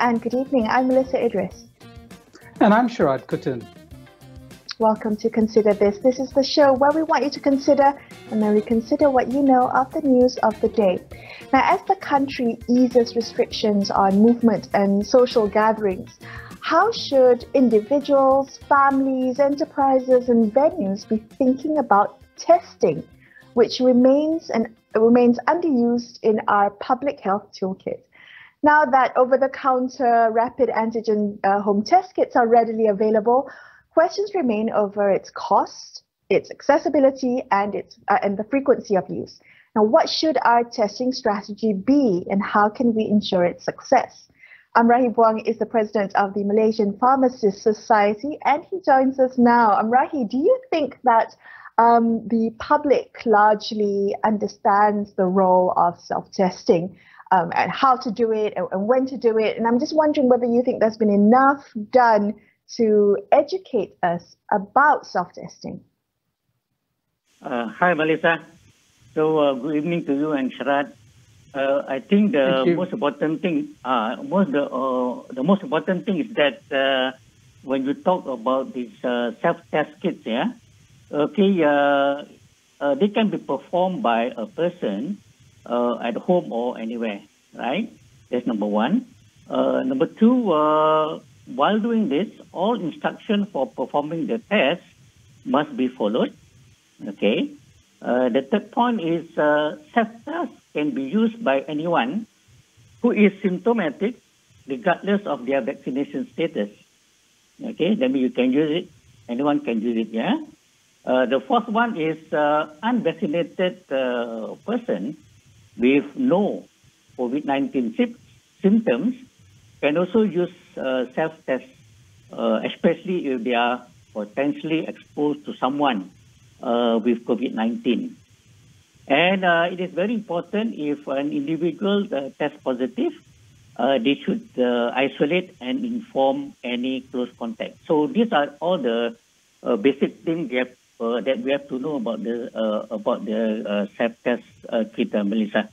and good evening. I'm Melissa Idris. And I'm Sharad Kutun. Welcome to Consider This. This is the show where we want you to consider, and then we consider what you know of the news of the day. Now, as the country eases restrictions on movement and social gatherings, how should individuals, families, enterprises, and venues be thinking about testing, which remains underused in our public health toolkit? Now that over-the-counter rapid antigen home test kits are readily available, questions remain over its cost, its accessibility, and the frequency of use. Now, what should our testing strategy be, and how can we ensure its success? Amrahi Buang is the president of the Malaysian Pharmacists Society, and he joins us now. Amrahi, do you think that the public largely understands the role of self-testing and how to do it and when to do it? And I'm just wondering whether you think there's been enough done to educate us about self-testing. Hi, Melissa. So good evening to you and Sharad. I think the most important thing, the most important thing is that when you talk about these self-test kits, they can be performed by a person at home or anywhere, right? That's number one. Number two, while doing this, all instructions for performing the test must be followed. Okay. The third point is self-test can be used by anyone who is symptomatic, regardless of their vaccination status. Okay, that means you can use it. Anyone can use it. Yeah. The fourth one is unvaccinated person with no COVID-19 symptoms can also use self-test, especially if they are potentially exposed to someone with COVID-19. And it is very important if an individual tests positive, they should isolate and inform any close contact. So these are all the basic things that we have to know about the self-test kit, Melissa.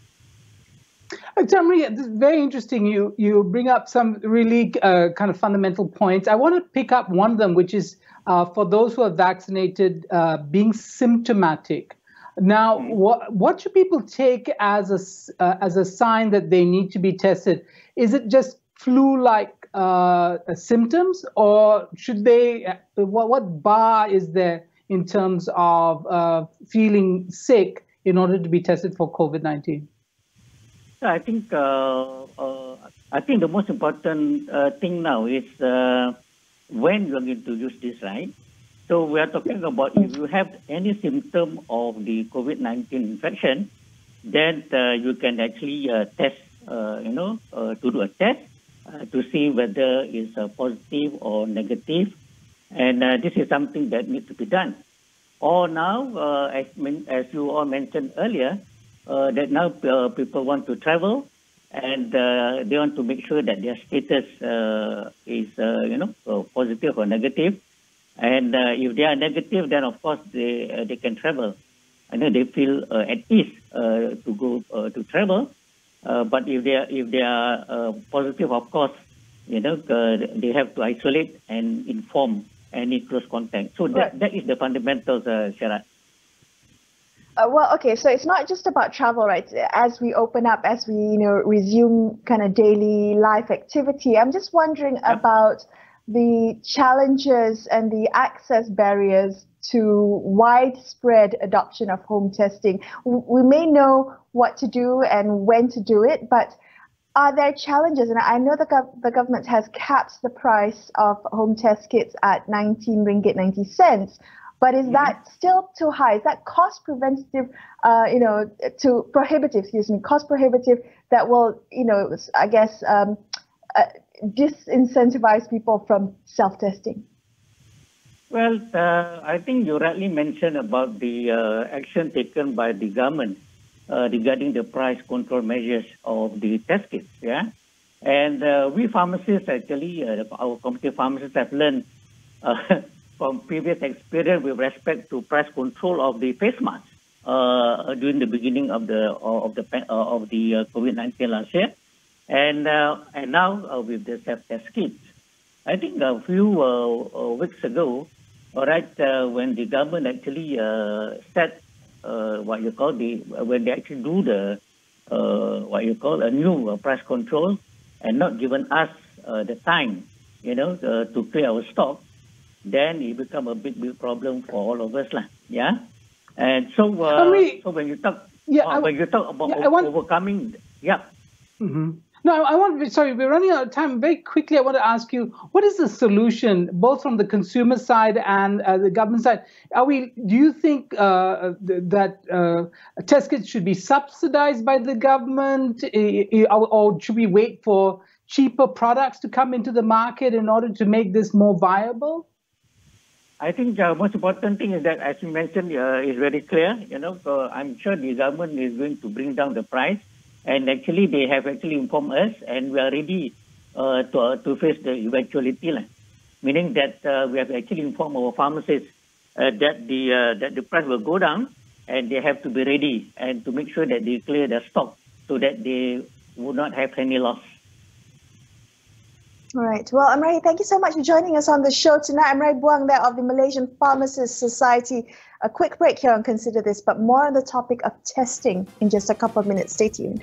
Tamri, this is very interesting. You bring up some really kind of fundamental points. I want to pick up one of them, which is for those who are vaccinated, being symptomatic. Now, what should people take as a sign that they need to be tested? Is it just flu-like symptoms, or should they? What bar is there in terms of feeling sick in order to be tested for COVID-19? I think the most important thing now is when you are going to use this, right? So we are talking about if you have any symptom of the COVID-19 infection, then you can actually test, to do a test to see whether it's positive or negative. And this is something that needs to be done. Or now, as you all mentioned earlier, that now people want to travel and they want to make sure that their status is, positive or negative. And if they are negative, then of course they can travel. I know they feel at ease to go to travel. But if they are positive, of course, they have to isolate and inform any close contact. So that is the fundamentals, Sharad. Well, okay, so it's not just about travel, right? As we open up, as we resume kind of daily life activity, I'm just wondering about the challenges and the access barriers to widespread adoption of home testing. We may know what to do and when to do it, but are there challenges? And I know the government has capped the price of home test kits at 19 ringgit 90 cents. But is that still too high? Is that cost prohibitive that will, I guess, disincentivize people from self-testing? Well, I think you rightly mentioned about the action taken by the government regarding the price control measures of the test kits, yeah? And we pharmacists, actually, our community pharmacists have learned from previous experience with respect to price control of the face masks during the beginning of the COVID-19 last year. And now with the self-test kits, I think a few weeks ago, all right, when the government actually set when they actually do the a new price control and not given us the time, to clear our stock, then it become a big problem for all of us, lah. Yeah, and so so when you talk about overcoming, yeah. Mm-hmm. No, sorry, we're running out of time. Very quickly, I want to ask you, what is the solution, both from the consumer side and the government side? Do you think that test kits should be subsidized by the government, or should we wait for cheaper products to come into the market in order to make this more viable? I think the most important thing is that, as you mentioned, is very clear. I'm sure the government is going to bring down the price. And actually, they have actually informed us, and we are ready to face the eventuality. Meaning that we have actually informed our pharmacists that the price will go down, and they have to be ready and to make sure that they clear their stock so that they will not have any loss. All right. Well, Amrai, thank you so much for joining us on the show tonight. Amrai Buang there of the Malaysian Pharmacists Society. A quick break here on Consider This, but more on the topic of testing in just a couple of minutes. Stay tuned.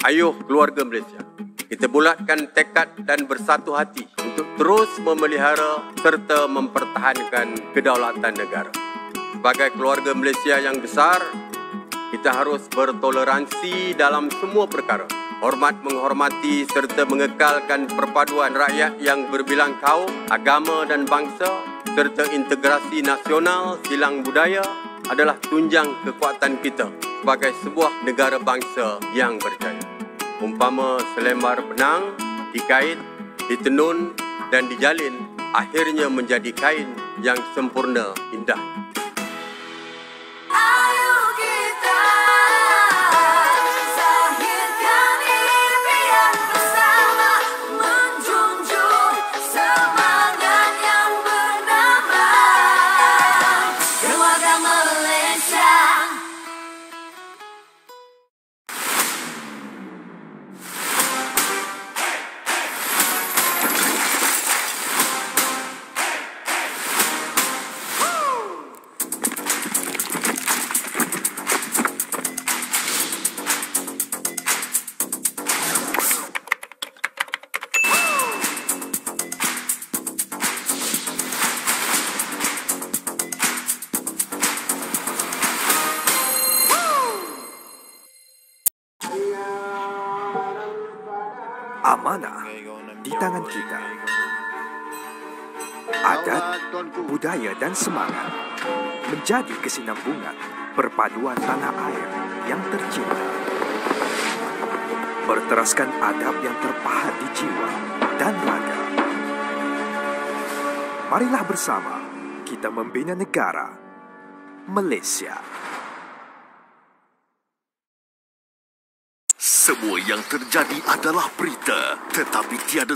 Ayuh keluarga Malaysia, kita bulatkan tekad dan bersatu hati untuk terus memelihara serta mempertahankan kedaulatan negara. Sebagai keluarga Malaysia yang besar, kita harus bertoleransi dalam semua perkara. Hormat menghormati serta mengekalkan perpaduan rakyat yang berbilang kaum, agama dan bangsa serta integrasi nasional silang budaya adalah tunjang kekuatan kita sebagai sebuah negara bangsa yang berjaya. Umpama selembar benang dikait, ditenun dan dijalin, akhirnya menjadi kain yang sempurna indah. Amanah di tangan kita. Adat, budaya dan semangat menjadi kesinambungan perpaduan tanah air yang tercinta. Berteraskan adab yang terpahat di jiwa dan raga. Marilah bersama kita membina negara Malaysia. Semua yang terjadi adalah berita, tetapi tiada.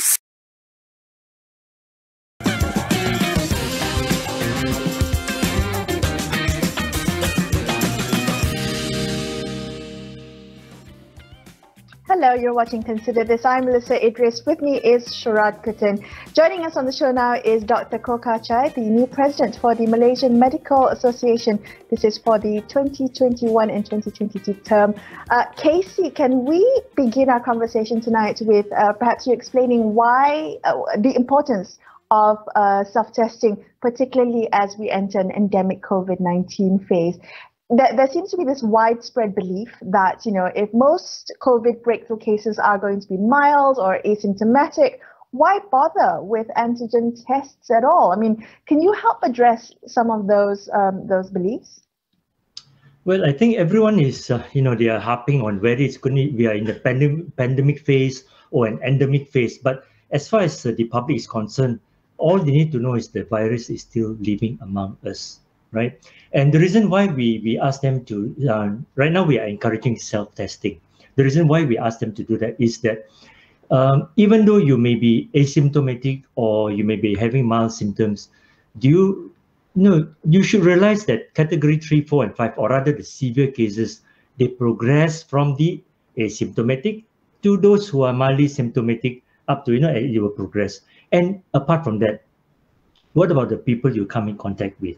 Hello, you're watching Consider This. I'm Melissa Idris. With me is Sharad Kutin. Joining us on the show now is Dr. Kokachai, the new president for the Malaysian Medical Association. This is for the 2021 and 2022 term. Casey, can we begin our conversation tonight with perhaps you explaining why the importance of self-testing, particularly as we enter an endemic COVID-19 phase? There seems to be this widespread belief that, if most COVID breakthrough cases are going to be mild or asymptomatic, why bother with antigen tests at all? I mean, can you help address some of those beliefs? Well, I think everyone is, they are harping on whether we are in the pandemic phase or an endemic phase. But as far as the public is concerned, all they need to know is the virus is still living among us. Right, and the reason why we ask them to right now we are encouraging self-testing. The reason why we ask them to do that is that even though you may be asymptomatic or you may be having mild symptoms, do you No, you should realize that category 3, 4, and 5, or rather the severe cases, they progress from the asymptomatic to those who are mildly symptomatic up to, you will progress. And apart from that, what about the people you come in contact with?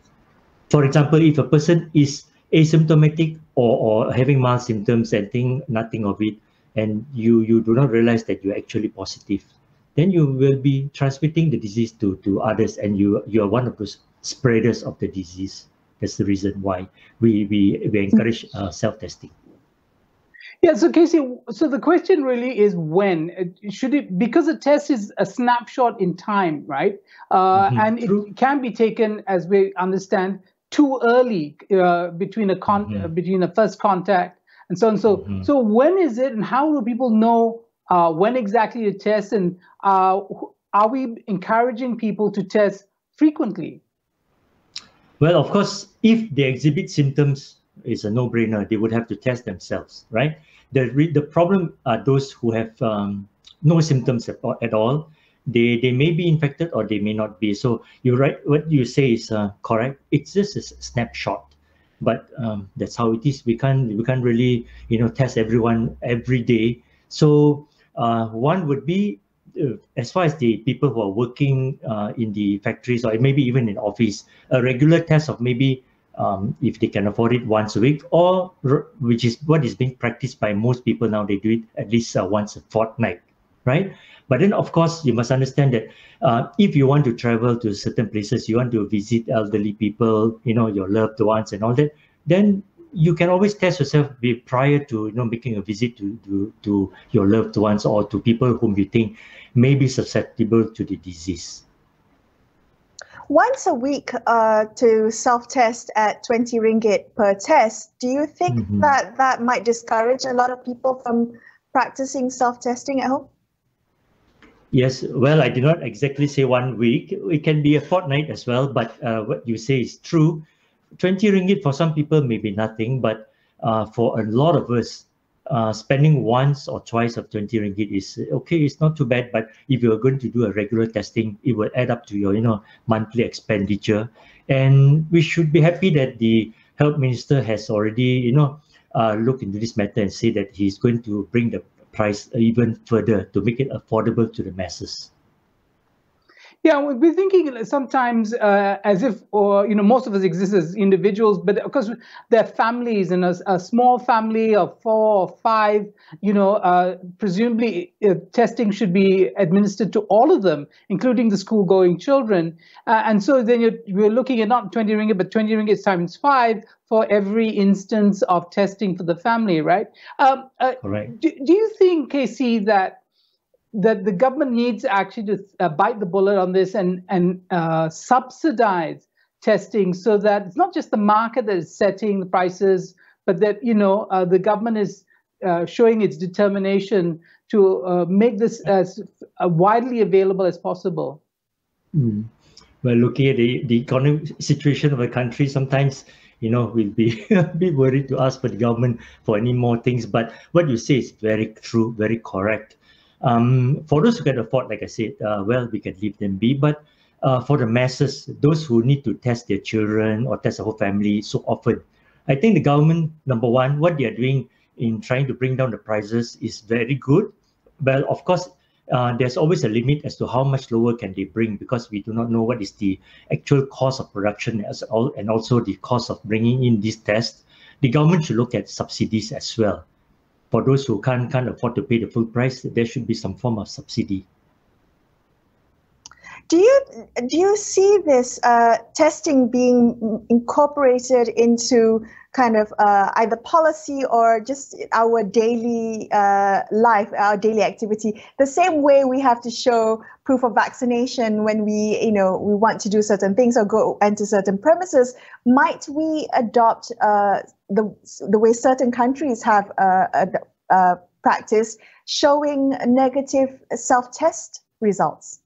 For example, if a person is asymptomatic or having mild symptoms and think nothing of it, and you do not realize that you're actually positive, then you will be transmitting the disease to others, and you are one of those spreaders of the disease. That's the reason why we encourage self-testing. Yeah, so Casey, so the question really is when should it, because a test is a snapshot in time, right? And it can be taken, as we understand, too early between a first contact and so on. So when is it, and how do people know when exactly to test, and are we encouraging people to test frequently? Well, of course, if they exhibit symptoms, it's a no-brainer. They would have to test themselves, right? The problem are those who have no symptoms at all. They may be infected or they may not be. So you're right. What you say is correct. It's just a snapshot, but that's how it is. We can't really test everyone every day. So one would be as far as the people who are working in the factories or maybe even in office, a regular test of maybe if they can afford it once a week, or which is what is being practiced by most people now. They do it at least once a fortnight, right? But then, of course, you must understand that if you want to travel to certain places, you want to visit elderly people, your loved ones and all that, then you can always test yourself prior to making a visit to your loved ones or to people whom you think may be susceptible to the disease. Once a week to self-test at 20 ringgit per test, do you think that might discourage a lot of people from practicing self-testing at home? Yes, well, I did not exactly say 1 week. It can be a fortnight as well, but what you say is true. 20 ringgit for some people may be nothing, but for a lot of us, spending once or twice of 20 ringgit is okay. It's not too bad, but if you're going to do a regular testing, it will add up to your monthly expenditure. And we should be happy that the health minister has already looked into this matter and say that he's going to bring the price even further to make it affordable to the masses. Yeah, we're thinking sometimes as if, most of us exist as individuals, but of course, they're families, and a small family of 4 or 5, presumably testing should be administered to all of them, including the school-going children. And so then we're looking at not 20 ringgit, but 20 ringgit times 5 for every instance of testing for the family, right? Correct. Do you think, Casey, that the government needs actually to bite the bullet on this and subsidize testing, so that it's not just the market that is setting the prices, but that the government is showing its determination to make this as widely available as possible? Well, looking at the economic situation of the country, sometimes we'll be be worried to ask for the government for any more things. But what you say is very true, very correct. For those who can afford, like I said, well, we can leave them be. But for the masses, those who need to test their children or test the whole family so often, I think the government, number one, what they are doing in trying to bring down the prices is very good. But of course, there's always a limit as to how much lower can they bring, because we do not know what is the actual cost of production and also the cost of bringing in these tests. The government should look at subsidies as well. For those who can't afford to pay the full price, there should be some form of subsidy. Do you see this testing being incorporated into kind of either policy or just our daily life, our daily activity? The same way we have to show proof of vaccination when we want to do certain things or go into certain premises, might we adopt the way certain countries have practiced, showing negative self-test results?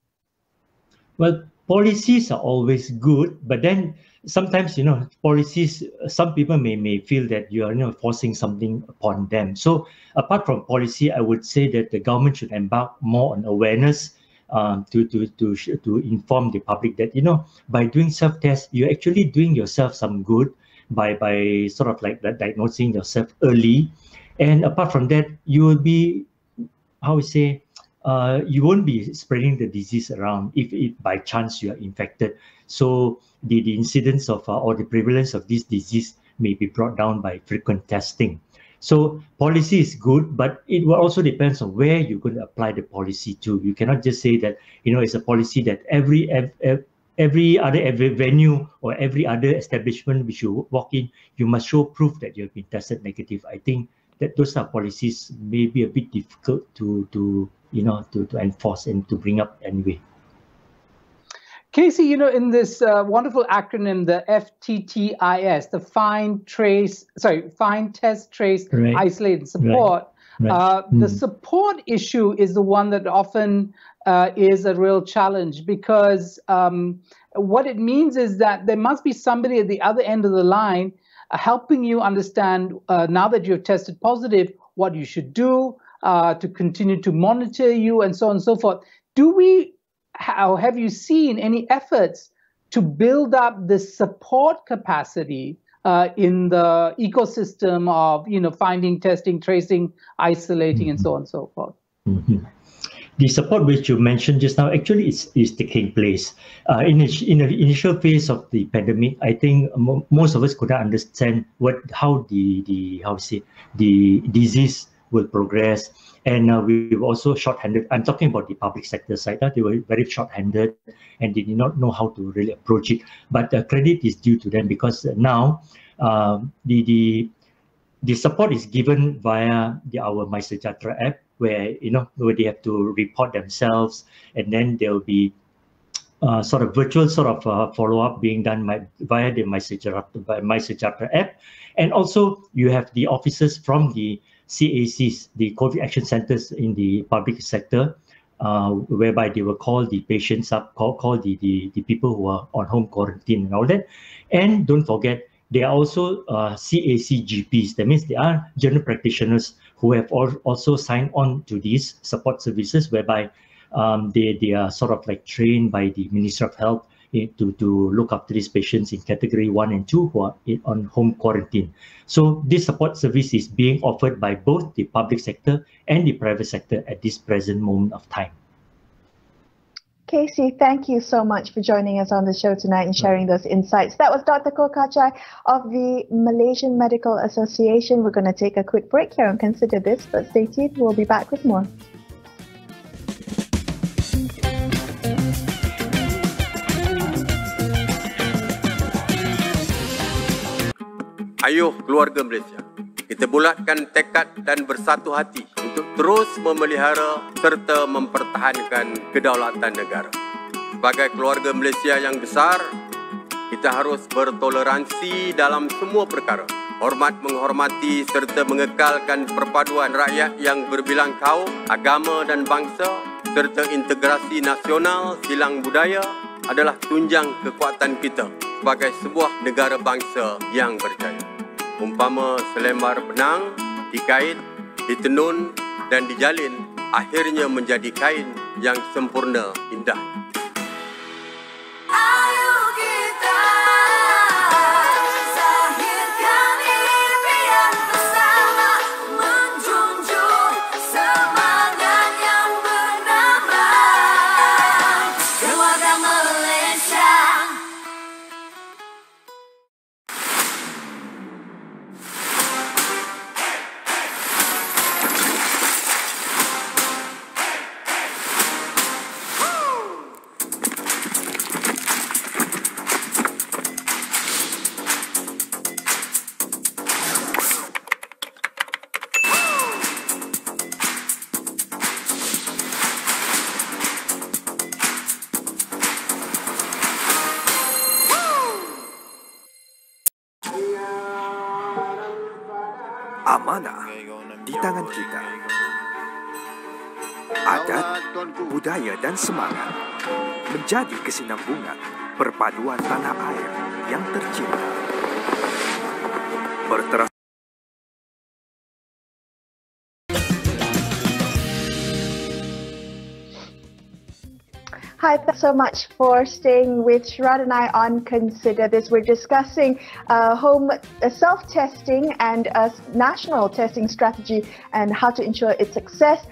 Well, policies are always good, but then sometimes, policies, some people may feel that you are forcing something upon them. So apart from policy, I would say that the government should embark more on awareness, to inform the public that, by doing self-test, you're actually doing yourself some good by sort of like diagnosing yourself early. And apart from that, you will be, you won't be spreading the disease around if by chance you are infected. So the incidence of or the prevalence of this disease may be brought down by frequent testing. So policy is good, but it will also depends on where you're going to apply the policy to. You cannot just say that, it's a policy that every venue or every other establishment which you walk in, you must show proof that you have been tested negative. I think that those are policies may be a bit difficult to enforce and to bring up anyway. Casey, in this wonderful acronym, the FTTIS, the find, test, trace, right. isolate, and support. Right. The support issue is the one that often is a real challenge, because what it means is that there must be somebody at the other end of the line helping you understand, now that you've tested positive, what you should do to continue to monitor you, and so on and so forth. Have you seen any efforts to build up the support capacity in the ecosystem of, finding, testing, tracing, isolating, and so on and so forth? Mm-hmm. The support which you mentioned just now actually is taking place. In the initial phase of the pandemic, I think most of us could not understand how the disease will progress. And we were also short-handed. I'm talking about the public sector side. They were very short-handed and they did not know how to really approach it. But credit is due to them, because now the support is given via our MySejahtera app, where they have to report themselves, and then there will be sort of virtual follow-up being done via the MySejahtera app. And also you have the officers from the CACs, the COVID action centers in the public sector, whereby they will call the patients up, call the people who are on home quarantine and all that. And don't forget, there are also CAC GPs. That means they are general practitioners who have also signed on to these support services, whereby they are sort of like trained by the Ministry of Health to look after these patients in category 1 and 2 who are on home quarantine. So this support service is being offered by both the public sector and the private sector at this present moment of time. Casey, thank you so much for joining us on the show tonight and sharing those insights. That was Dr. Kokachai of the Malaysian Medical Association. We're going to take a quick break here and consider this, but stay tuned. We'll be back with more. Ayuh keluarga Malaysia, kita bulatkan tekad dan bersatu hati untuk terus memelihara serta mempertahankan kedaulatan negara. Sebagai keluarga Malaysia yang besar, kita harus bertoleransi dalam semua perkara. Hormat menghormati serta mengekalkan perpaduan rakyat yang berbilang kaum, agama dan bangsa, serta integrasi nasional silang budaya adalah tunjang kekuatan kita sebagai sebuah negara bangsa yang berjaya. Umpama selembar benang dikait, ditenun dan dijalin, akhirnya menjadi kain yang sempurna indah. Amanah di tangan kita. Adat, budaya dan semangat menjadi kesinambungan perpaduan tanah air yang tercinta. Berterus Hi, thanks so much for staying with Sharad and I on Consider This. We're discussing home self-testing and a national testing strategy and how to ensure its success.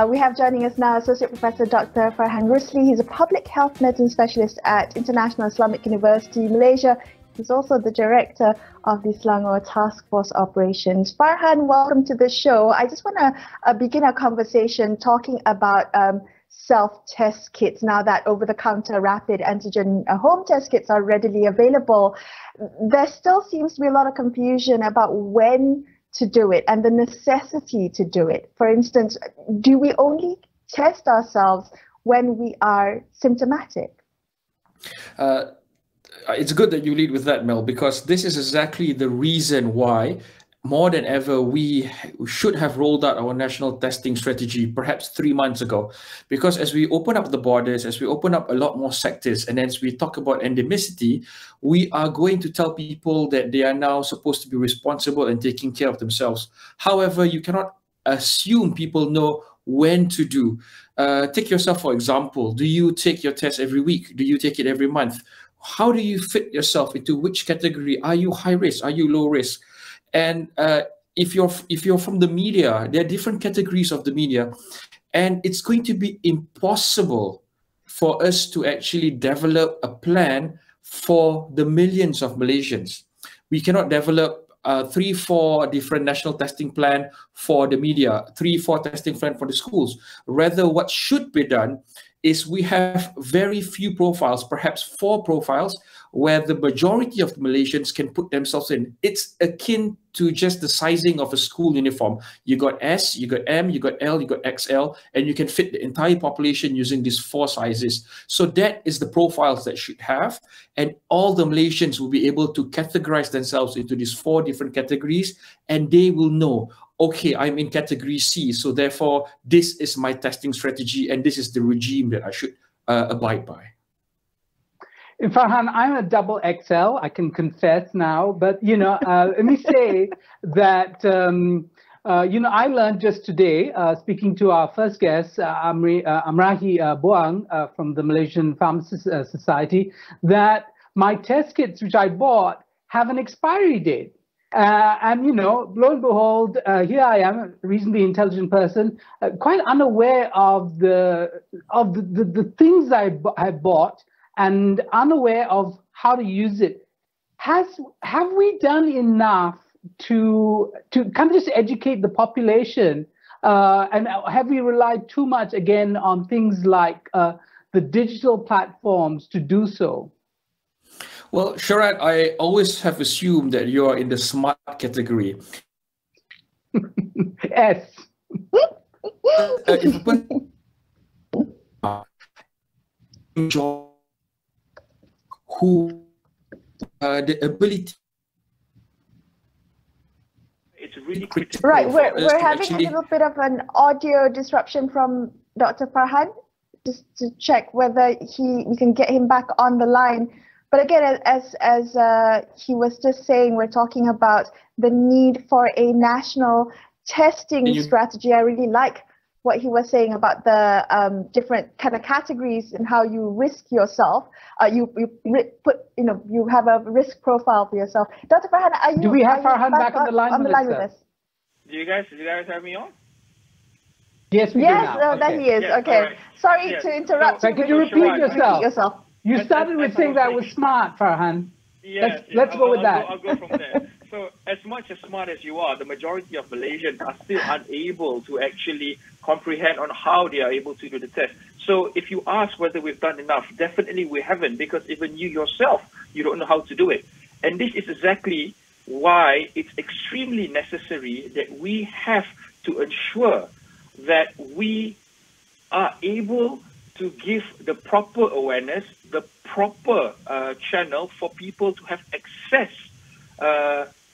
We have joining us now Associate Professor Dr. Farhan Rusli. He's a public health medicine specialist at International Islamic University, Malaysia. He's also the director of the Selangor Task Force Operations. Farhan, welcome to the show. I just want to begin our conversation talking about self-test kits now that over-the-counter rapid antigen home test kits are readily available. There still seems to be a lot of confusion about when to do it and the necessity to do it. For instance, do we only test ourselves when we are symptomatic? It's good that you lead with that, Mel, because this is exactly the reason why more than ever, we should have rolled out our national testing strategy perhaps 3 months ago. Because as we open up the borders, as we open up a lot more sectors, and as we talk about endemicity, we are going to tell people that they are now supposed to be responsible and taking care of themselves. However, you cannot assume people know when to do. Take yourself, for example. Do you take your test every week? Do you take it every month? How do you fit yourself into which category? Are you high risk? Are you low risk? And if you're from the media, there are different categories of the media, and it's going to be impossible for us to actually develop a plan for the millions of Malaysians. We cannot develop 3-4 different national testing plan for the media, 3-4 testing plan for the schools. Rather, what should be done is we have very few profiles, perhaps 4 profiles, where the majority of the Malaysians can put themselves in. It's akin to just the sizing of a school uniform. You got S, you got M, you got L, you got XL, and you can fit the entire population using these 4 sizes. So that is the profiles that should have, and all the Malaysians will be able to categorize themselves into these 4 different categories, and they will know, okay, I'm in category C, so therefore this is my testing strategy and this is the regime that I should abide by. Farhan, I'm a double XL, I can confess now, but, let me say that, I learned just today, speaking to our first guest, Amrahi Boang from the Malaysian Pharmacists Society, that my test kits, which I bought, have an expiry date. And, lo and behold, here I am, a reasonably intelligent person, quite unaware of the things I have bought, and unaware of how to use it. Have we done enough to kind of just educate the population? And have we relied too much, again, on things like the digital platforms to do so? Well, Sharad, I always have assumed that you are in the smart category. Yes. Who the ability, it's really critical. Right, we're having a little bit of an audio disruption from Dr. Farhan, just to check whether we can get him back on the line. But again, as he was just saying, we're talking about the need for a national testing strategy. I really like what he was saying about the different kind of categories and how you risk yourself. You have a risk profile for yourself. Dr. Farhan, do we have Farhan back on the line with us? Do you guys have me on? Yes, we do now. That he is. Yes, okay. right. Sorry to interrupt. So could you repeat yourself? You started with saying that was smart, Farhan. Yes, let's go with that. I'll go from there. So as much as smart as you are, the majority of Malaysians are still unable to actually comprehend on how they are able to do the test. So if you ask whether we've done enough, definitely we haven't, because even you yourself, you don't know how to do it. And this is exactly why it's extremely necessary that we have to ensure that we are able to give the proper awareness, the proper channel for people to have access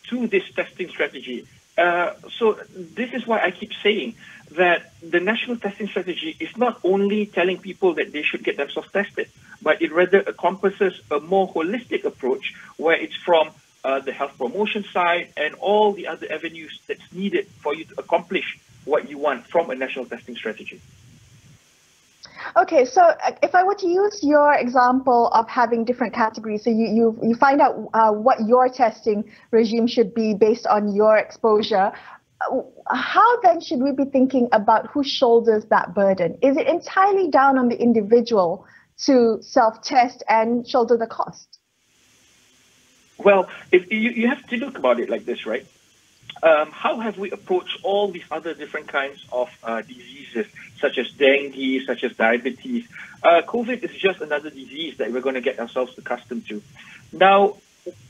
to this testing strategy. So this is why I keep saying that the national testing strategy is not only telling people that they should get themselves tested, but it rather encompasses a more holistic approach where it's from the health promotion side and all the other avenues that's needed for you to accomplish what you want from a national testing strategy. Okay, so if I were to use your example of having different categories, so you find out what your testing regime should be based on your exposure, how then should we be thinking about who shoulders that burden? Is it entirely down on the individual to self-test and shoulder the cost? Well, if you have to look about it like this, right? How have we approached all these other different kinds of diseases, such as dengue, such as diabetes? COVID is just another disease that we're going to get ourselves accustomed to. Now,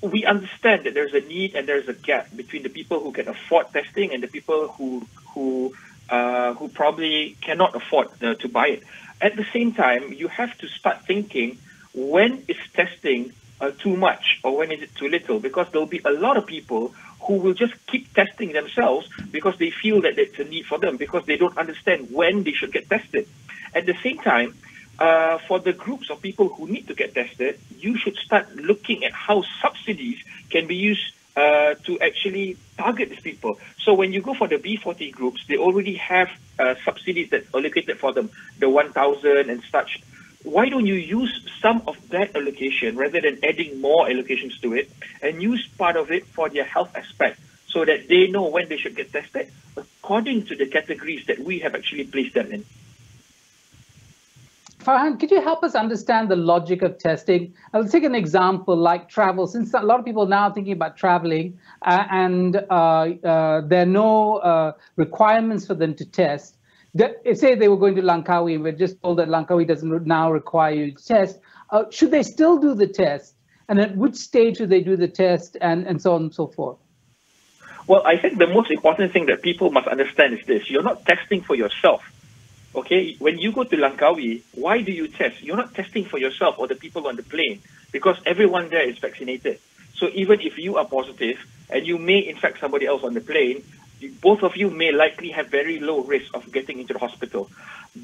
we understand that there's a need and there's a gap between the people who can afford testing and the people who probably cannot afford to buy it. At the same time, you have to start thinking, when is testing too much or when is it too little? Because there'll be a lot of people who will just keep testing themselves because they feel that it's a need for them, because they don't understand when they should get tested. At the same time, for the groups of people who need to get tested, you should start looking at how subsidies can be used to actually target these people. So when you go for the B40 groups, they already have subsidies that are allocated for them, the 1,000 and such. Why don't you use some of that allocation rather than adding more allocations to it, and use part of it for their health aspect so that they know when they should get tested according to the categories that we have actually placed them in. Farhan, could you help us understand the logic of testing? I'll take an example like travel, since a lot of people now are thinking about traveling and there are no requirements for them to test. Say they were going to Langkawi, and we're just told that Langkawi doesn't now require you to test. Should they still do the test? And at which stage should they do the test, and so on and so forth? Well, I think the most important thing that people must understand is this. You're not testing for yourself. Okay, when you go to Langkawi, why do you test? You're not testing for yourself or the people on the plane, because everyone there is vaccinated. So even if you are positive and you may infect somebody else on the plane, both of you may likely have very low risk of getting into the hospital.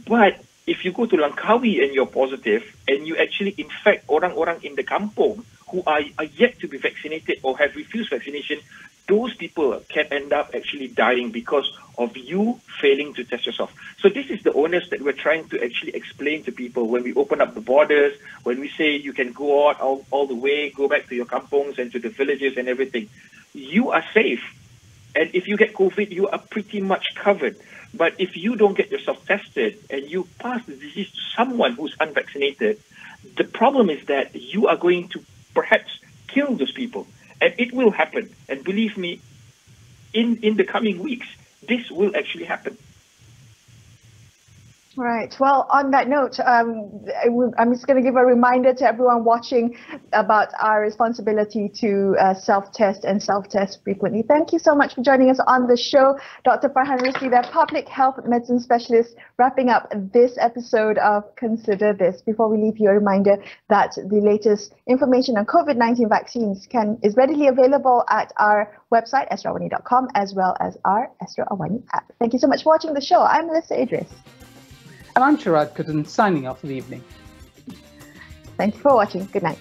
But if you go to Langkawi and you're positive and you actually infect orang-orang in the kampung who are yet to be vaccinated or have refused vaccination, those people can end up actually dying because of you failing to test yourself. So this is the onus that we're trying to actually explain to people when we open up the borders, when we say you can go out all the way, go back to your kampungs and to the villages and everything. You are safe. And if you get COVID, you are pretty much covered. But if you don't get yourself tested and you pass the disease to someone who's unvaccinated, the problem is that you are going to perhaps kill those people. And it will happen. And believe me, in the coming weeks, this will actually happen. Right. Well, on that note, I'm just going to give a reminder to everyone watching about our responsibility to self-test and self-test frequently. Thank you so much for joining us on the show. Dr. Farhan Rusli, the public health medicine specialist, wrapping up this episode of Consider This. Before we leave you, a reminder that the latest information on COVID-19 vaccines is readily available at our website, astroawani.com, as well as our Astro Awani app. Thank you so much for watching the show. I'm Melissa Idris. And I'm Sharad Kuttan, signing off for the evening. Thank you for watching. Good night.